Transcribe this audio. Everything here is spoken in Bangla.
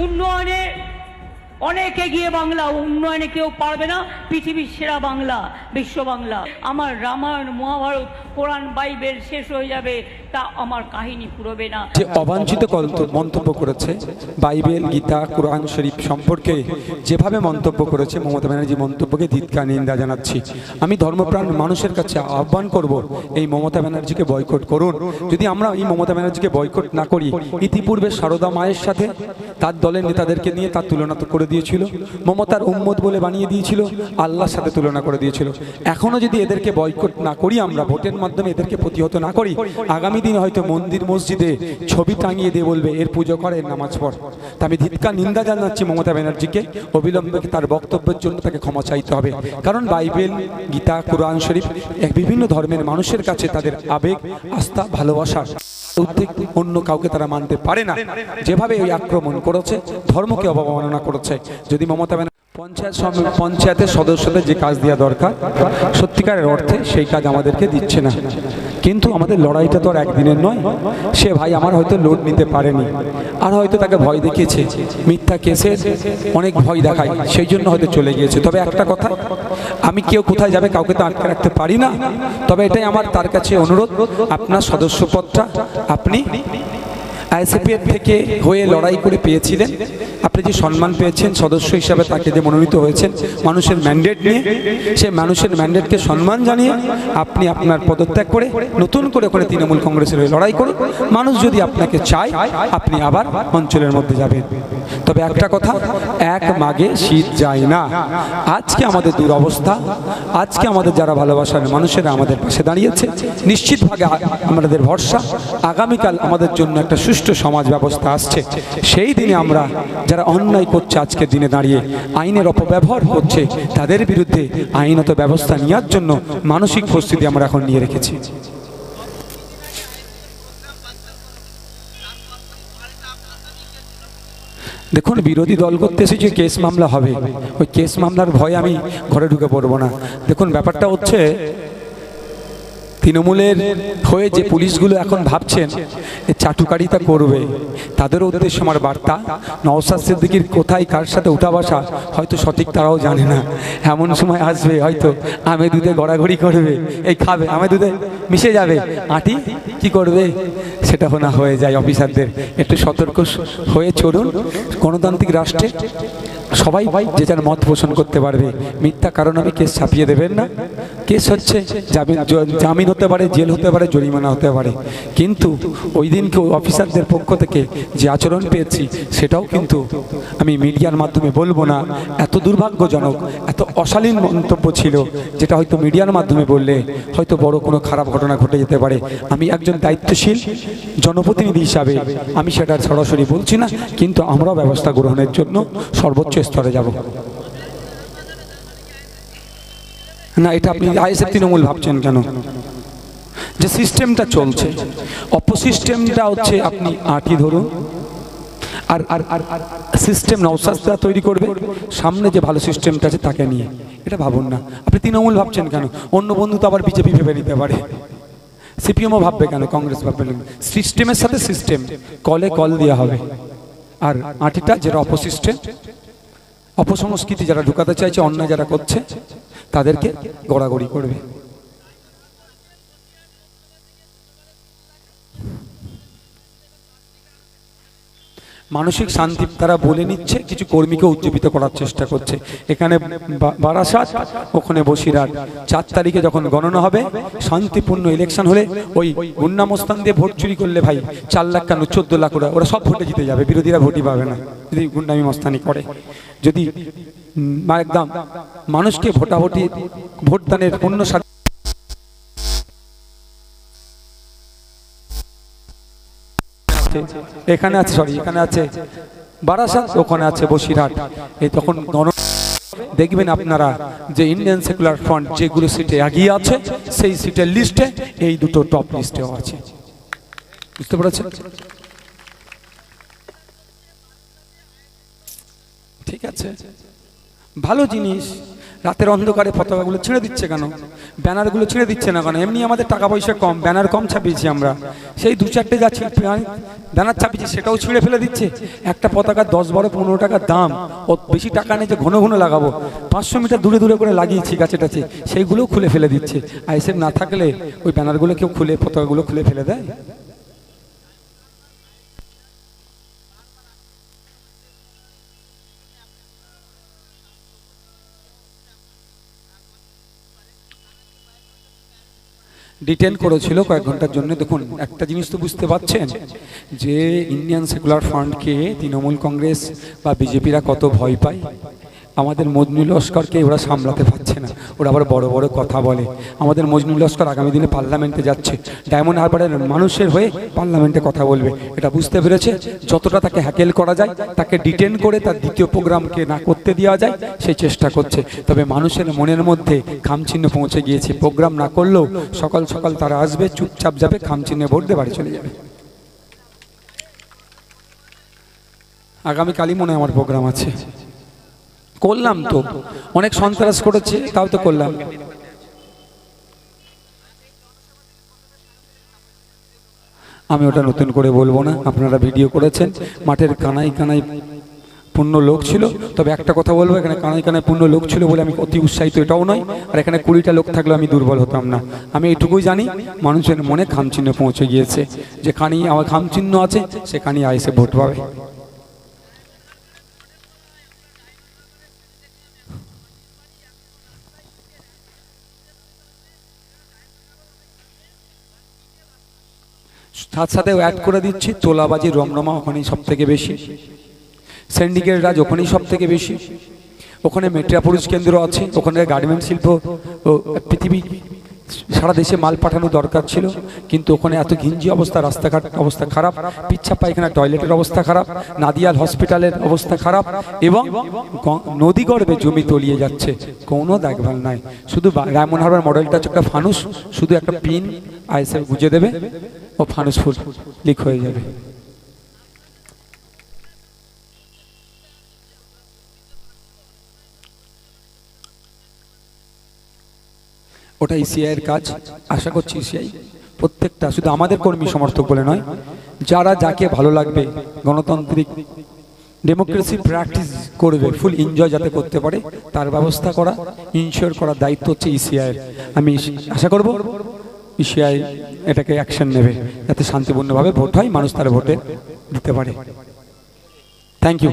উন্নয়নে অনেক এগিয়ে বাংলা, উন্নয়নে কেউ পারবে না। পৃথিবীর সেরা বাংলা, বিশ্ব বাংলা। আমার রামায়ণ, মহাভারত, কোরআন, বাইবেল শেষ হয়ে যাবে, তা আমার কাহিনী পুরোবে না। যে অবাঞ্ছিত মন্তব্য করেছে বাইবেল, গীতা, কোরআন শরীফ সম্পর্কে যেভাবে মন্তব্য করেছে মমতা ব্যানার্জি, মন্তব্যকে ধিক্কার নিন্দা জানাচ্ছি। আমি ধর্মপ্রাণ মানুষের কাছে আহ্বান করব, এই মমতা ব্যানার্জিকে বয়কট করুন। যদি আমরা এই মমতা ব্যানার্জিকে বয়কট না করি, ইতিপূর্বে সারদা মায়ের সাথে তার দলের নেতাদেরকে নিয়ে তার তুলনা তো করে দিয়েছিল, মমতার উম্মত বলে বানিয়ে দিয়েছিল, আল্লাহর সাথে তুলনা করে দিয়েছিল। এখনো যদি এদেরকে বয়কট না করি, আমরা ভোটের মাধ্যমে এদেরকে প্রতিহত না করি, আগামী দিন হয়তো মন্দির মসজিদে ছবি টাঙিয়ে দিয়ে বলবে এর পুজো করে, এর নামাজ পড়। তা আমি ধিক্কার নিন্দা জানাচ্ছি মমতা ব্যানার্জিকে। অবিলম্বে তার বক্তব্যের জন্য তাকে ক্ষমা চাইতে হবে, কারণ বাইবেল, গীতা, কোরআন শরীফ বিভিন্ন ধর্মের মানুষের কাছে তাদের আবেগ, আস্থা, ভালোবাসা, উদ্বেগ অন্য কাউকে তারা মানতে পারে না। যেভাবে ওই আক্রমণ করেছে, ধর্মকে অবমাননা করেছে। যদি মমতা ব্যানার্জি পঞ্চায়েতের সদস্যদের যে কাজ দেওয়া দরকার সত্যিকারের অর্থে সেই কাজ আমাদেরকে দিচ্ছে না। কিন্তু আমাদের লড়াইটা তো আর একদিনের নয়। সে ভাই আমার হয়তো লোড নিতে পারেনি, আর হয়তো তাকে ভয় দেখিয়েছে, মিথ্যা কেসে অনেক ভয় দেখায়, সেই জন্য হয়তো চলে গিয়েছে। তবে একটা কথা, আমি কেউ কোথায় যাবে কাউকে তো আটকে রাখতে পারি না। তবে এটাই আমার তার কাছে অনুরোধ, আপনার সদস্যপদটা আপনি আইএসএফের থেকে হয়ে লড়াই করে পেয়েছিলেন, আপনি যে সম্মান পেয়েছেন সদস্য হিসাবে, তাকে যে মনোনীত হয়েছেন মানুষের ম্যান্ডেট নিয়ে, সেই মানুষের ম্যান্ডেটকে সম্মান জানিয়ে আপনি আপনার পদত্যাগ করে নতুন করে তৃণমূল কংগ্রেসের হয়ে লড়াই করুন। মানুষ যদি আপনাকে চায়, আপনি আবার অঞ্চলের মধ্যে যাবেন। তবে একটা কথা, এক মাঘে শীত যায় না। আজকে আমাদের দুরবস্থা, আজকে আমাদের যারা ভালোবাসার মানুষেরা আমাদের পাশে দাঁড়িয়েছে, নিশ্চিতভাবে আমাদের ভরসা আগামীকাল আমাদের জন্য একটা সুষ্ঠু সমাজ ব্যবস্থা আসছে। সেই দিনে আমরা যারা অন্যায় করছে, আজকের দিনে দাঁড়িয়ে আইনের অপব্যবহার করছে, তাদের বিরুদ্ধে আইনত ব্যবস্থা নেওয়ার জন্য মানসিক প্রস্তুতি আমরা এখন নিয়ে রেখেছি। দেখুন, বিরোধী দল করতে এসেছে, কেস মামলা হবে, ওই কেস মামলার ভয়ে আমি ঘরে ঢুকে পড়বো না। দেখুন, ব্যাপারটা হচ্ছে তৃণমূলের হয়ে যে পুলিশগুলো এখন ভাবছেন চাটুকারিতা করবে, তাদের উদ্দেশ্যে আমার বার্তা, নওশাদ সিদ্দিকীর কোথায় কার সাথে উঠা বসা হয়তো সঠিক তারাও জানে না। এমন সময় আসবে হয়তো আমে দুধে গড়াগড়ি করবে, এই খাবে, আমে দুধে মিশে যাবে, আটি কি করবে সেটা না হয়ে যায়। অফিসারদের একটু সতর্ক হয়ে চলুন। গণতান্ত্রিক রাষ্ট্রে সবাই যে যার মত পোষণ করতে পারবে। মিথ্যা কারণ আমি কেস ছাপিয়ে দেবেন না। কেস হচ্ছে জামিন হতে পারে, জেল হতে পারে, জরিমানা হতে পারে, কিন্তু ওই দিনকে অফিসারদের পক্ষ থেকে যে আচরণ পেয়েছি সেটাও কিন্তু আমি মিডিয়ার মাধ্যমে বলবো না। এত দুর্ভাগ্যজনক, এত অশালীন মন্তব্য ছিল, যেটা হয়তো মিডিয়ার মাধ্যমে বললে হয়তো বড় কোনো খারাপ ঘটনা ঘটে যেতে পারে। আমি একজন দায়িত্বশীল জনপ্রতিনিধি হিসাবে আমি সেটা সরাসরি বলছি না, কিন্তু আমরাও ব্যবস্থা গ্রহণের জন্য সর্বোচ্চ স্তরে যাব না। এটা আপনি আইএসএফ তৃণমূল ভাবছেন কেন? যে সিস্টেমটা চলছে, অপসিস্টেমটা হচ্ছে আপনি আঁটি ধরুন, আর সিস্টেম নওশাদরা তৈরি করবে, সামনে যে ভালো সিস্টেমটা আছে তাকে নিয়ে, এটা ভাবুন না। আপনি তৃণমূল ভাবছেন কেন? অন্য বন্ধু তো আবার বিজেপি ভেবে নিতে পারে, সিপিএমও ভাববে কেন, কংগ্রেস ভাববে কেন? সিস্টেমের সাথে সিস্টেম, কলে কল দেওয়া হবে। আর আঁটিটা যেটা অপসিস্টেম, অপসংস্কৃতি যারা ঢুকাতে চাইছে, অন্যায় যারা করছে তাদেরকে গড়াগড়ি করবে। মানসিক শান্তি তারা বলে নিচ্ছে, কিছু কর্মীকে উজ্জীবিত করার চেষ্টা করছে। এখানে বারাসাত, ওখানে বসিরহাট। 4 তারিখে যখন গণনা হবে, শান্তিপূর্ণ ইলেকশন হলে ওই গুন্ডামস্তান দিয়ে ভোট চুরি করলে ভাই 4 লাখ কেন 14 লাখ ওরা সব ভোটে জিতে যাবে, বিরোধীরা ভোটই পাবে না যদি গুন্ডামি মস্তানি করে। যদি একদম মানুষকে ভোটাভুটি ভোটদানের পূর্ণ এখানে আছে, এখানে আছে বারাসাত, ওখানে আছে বসিরহাট। এই তখন দেখবেন আপনারা যে ইন্ডিয়ান সেকুলার ফ্রন্ট যেগুলো সিটে এগিয়ে আছে, সেই সিটের লিস্টে এই দুটো টপ লিস্টেও আছে। বুঝতে পেরেছেন? ঠিক আছে, ভালো জিনিস। রাতের অন্ধকারে পতাকাগুলো ছেড়ে দিচ্ছে কেন, ব্যানারগুলো ছেড়ে দিচ্ছে না কেন? এমনি আমাদের টাকা পয়সা কম, ব্যানার কম ছাপিয়েছি আমরা, সেই 2-4টে যাচ্ছি ব্যানার ছাপিয়েছে সেটাও ছিঁড়ে ফেলে দিচ্ছে। একটা পতাকা 10, 12, 15 টাকার দাম, ও বেশি টাকা নেই যে ঘন ঘন লাগাবো, 500 মিটার দূরে দূরে করে লাগিয়েছি গাছে টাছে, সেইগুলোও খুলে ফেলে দিচ্ছে। আইএসএফ না থাকলে ওই ব্যানারগুলো কেউ খুলে, পতাকাগুলো খুলে ফেলে দেয়? ডিটেন করেছিল কয়েক ঘন্টার জন্য। দেখুন একটা জিনিস তো বুঝতে পারছেন যে ইন্ডিয়ান সেকুলার ফ্রন্টকে তৃণমূল কংগ্রেস বা বিজেপিরা কত ভয় পায়। আমাদের মজনু লস্করকে ওরা সামলাতে পারছে না, ওরা আবার বড় বড় কথা বলে। আমাদের মজনু লস্কর আগামী দিনে পার্লামেন্টে যাচ্ছে, ডায়মন্ড হারবারের মানুষের হয়ে পার্লামেন্টে কথা বলবে, এটা বুঝতে পেরেছে। যতটা তাকে হ্যাকেল করা যায়, তাকে ডিটেন করে তার দ্বিতীয় প্রোগ্রামকে না করতে দেওয়া যায় সেই চেষ্টা করছে। তবে মানুষের মনের মধ্যে খামচিহ্ন পৌঁছে গিয়েছে, প্রোগ্রাম না করলেও সকাল সকাল তারা আসবে, চুপচাপ যাবে, খামচিহ্নে ভোট দিয়ে বাড়ি চলে যাবে। আগামীকালই মনে হয় আমার প্রোগ্রাম আছে। করলাম তো, অনেক সন্ত্রাস করেছে, তাও তো করলাম। আমি ওটা নতুন করে বলবো না, আপনারা ভিডিও করেছেন। মাঠের কানাই কানাই পূর্ণ লোক ছিল। তবে একটা কথা বলবো, এখানে কানাই কানাই পূর্ণ লোক ছিল বলে আমি অতি উৎসাহিত এটাও নয়, আর এখানে 20টা লোক থাকলে আমি দুর্বল হতাম না। আমি এইটুকুই জানি মানুষের মনে খামচিহ্ন পৌঁছে গিয়েছে, যে কানি আমার খামচিহ্ন আছে, সে কানি আইসে ভোট পাবে। সাথে সাথে অ্যাড করে দিচ্ছি, তোলাবাজি রমরমা ওখানেই সব থেকে বেশি, সিন্ডিকেট রাজ ওখানেই সব থেকে বেশি। ওখানে মেট্রোপলিস কেন্দ্র আছে, ওখানে গার্মেন্ট শিল্প, পৃথিবী সারা দেশে মাল পাঠানো দরকার ছিল, কিন্তু ওখানে এত ঘিঞ্জি অবস্থা, রাস্তাঘাট অবস্থা খারাপ, পিচ্ছা পায়খানা টয়লেটের অবস্থা খারাপ, নাদিয়াল হসপিটালের অবস্থা খারাপ, এবং নদী গর্ভে জমি তলিয়ে যাচ্ছে, কোনো দেখভাল নাই। শুধু ডায়মন্ড হারবার মডেলটা হচ্ছে একটা ফানুস, শুধু একটা পিন আইএসএফ গুঁজে দেবে, ও ফানুস ফুল লিক হয়ে যাবে। ওটা ইসিআইয়ের কাজ। আশা করছি ইসিআই প্রত্যেকটা, শুধু আমাদের কর্মী সমর্থক বলে নয়, যারা যাকে ভালো লাগবে গণতান্ত্রিক ডেমোক্রেসি প্র্যাকটিস করবে, ফুল এনজয় যাতে করতে পারে তার ব্যবস্থা করা, ইনশিওর করার দায়িত্ব হচ্ছে ইসিআইয়ের। আমি আশা করব ইসিআই এটাকে অ্যাকশন নেবে, যাতে শান্তিপূর্ণভাবে ভোট হয়, মানুষ তার ভোটে দিতে পারে। Thank you.